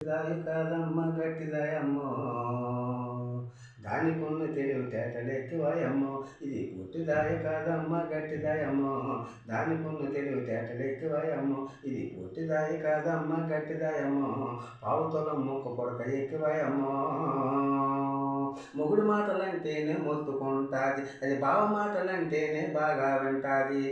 దాయి కాదమ్మ గట్టిదాయమ్మో, దానికున్న తెలివితేటలెక్కువయమ్మో. ఇది పుట్టిదాయి కాదమ్మ గట్టిదాయమ్మో, దానికున్న తెలివితేటలెక్కువయమ్మో. ఇది పుట్టిదాయి కాదమ్మ గట్టిదాయమ్మో, పావుతొలం ముక్కు పొడక ఎక్కువయమ్మో. మొగుడు మాటలంటేనే మొత్తుకుంటాది, అది బావ మాటలంటేనే బాగా వింటాది.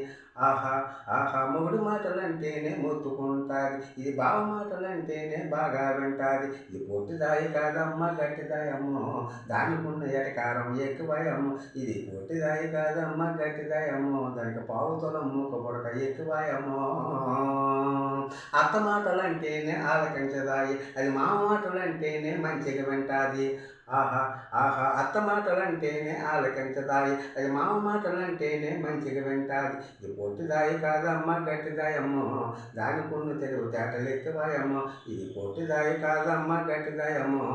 ఆహా ఆహా మొగుడు మాటలంటేనే మొత్తుకుంటాది, ఇది బావ మాటలంటేనే బాగా వింటాది. ఇది పొట్టిదాయి కాదమ్మ గట్టిదాయమ్మో, దానికున్న ఎటకారం ఎక్కువయమ్మో. ఇది పొట్టిదాయి కాదమ్మ గట్టిదాయమ్మో, దానికి పావుతొలం మూక పొడక ఎక్కువయమ్మో. అత్త మాటలంటేనే ఆలకించదాయి, అది మామ మాటలంటేనే మంచిగా వింటాది. ఆహా ఆహా అత్త మాటలంటేనే ఆలకించదాయి, అది మామ మాటలంటేనే మంచిగా వింటాది. ఇది పొట్టిదాయి కాదమ్మ గట్టిదాయమ్మో, దానికున్న తెలివితేటలు ఎక్కువయమ్మో. ఇది పొట్టిదాయి కాదమ్మ గట్టిదాయమ్మో,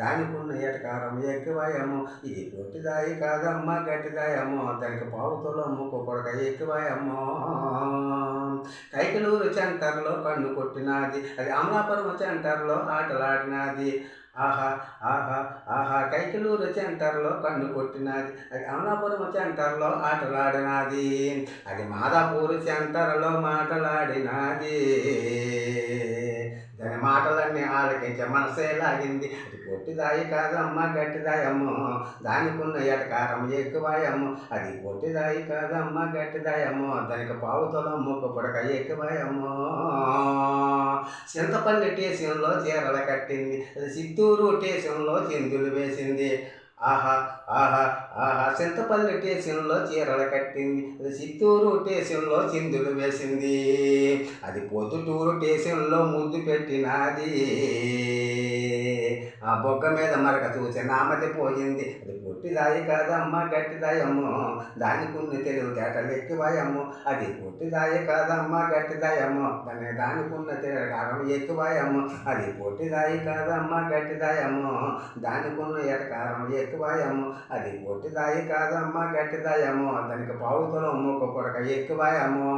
దానికున్న ఎటకారం ఎక్కువయమ్మో. ఇది పొట్టిదాయి కాదమ్మ గట్టిదాయమ్మో, దానికి పావుతొలం ముక్కు పొడక ఎక్కువయమ్మో. కైకలూరు సెంటర్లో కన్ను కొట్టినాది, అది అమలాపురం సెంటర్లో ఆటలాడినాది. ఆహా ఆహా ఆహా కైకలూరు సెంటర్లో కన్ను కొట్టినది, అది అమలాపురం సెంటర్లో ఆటలాడినది. అది మాదాపూర్ సెంటర్లో మాటలాడినది. దాని మాటలన్నీ ఆలకించే మనసే లాగింది. అది పొట్టిదాయి కాదమ్మ గట్టిదాయమ్మో, దానికున్న ఎటకారం ఎక్కువయమ్మో. అది పొట్టిదాయి కాదమ్మ గట్టిదాయమ్మో, దానికి పావుతొలం ముక్కు పొడక ఎక్కువయమ్మో. చింతపల్లి స్టేషన్లో చీరలు కట్టింది, అది చిత్తూరు స్టేషన్లో చిందులు వేసింది. ఆహా ఆహా ఆహా చింతపల్లి స్టేషన్లో చీరలు కట్టింది, అది చిత్తూరు స్టేషన్లో చిందులు వేసింది. అది పొద్దుటూరు స్టేషన్లో ముద్దు పెట్టినది, ఆ బొగ్గ మీద మరక చూసి నామతి పోయింది. అది పొట్టిదాయి కాదమ్మ గట్టిదాయమ్మో, దానికున్న తెలివితేటలు ఎక్కువయమ్మో. అది పొట్టిదాయి కాదమ్మ గట్టిదాయమ్మో, దానికున్న తెలివితేటం ఎక్కువయమ్మో. అది పొట్టిదాయి కాదమ్మ గట్టిదాయమ్మో, దానికున్న ఎటకారం ఎక్కువయమ్మో. అది పొట్టిదాయి కాదమ్మ గట్టిదాయమ్మో, దానికి పావుతొలం ముక్కు పొడక ఎక్కువయమ్మో.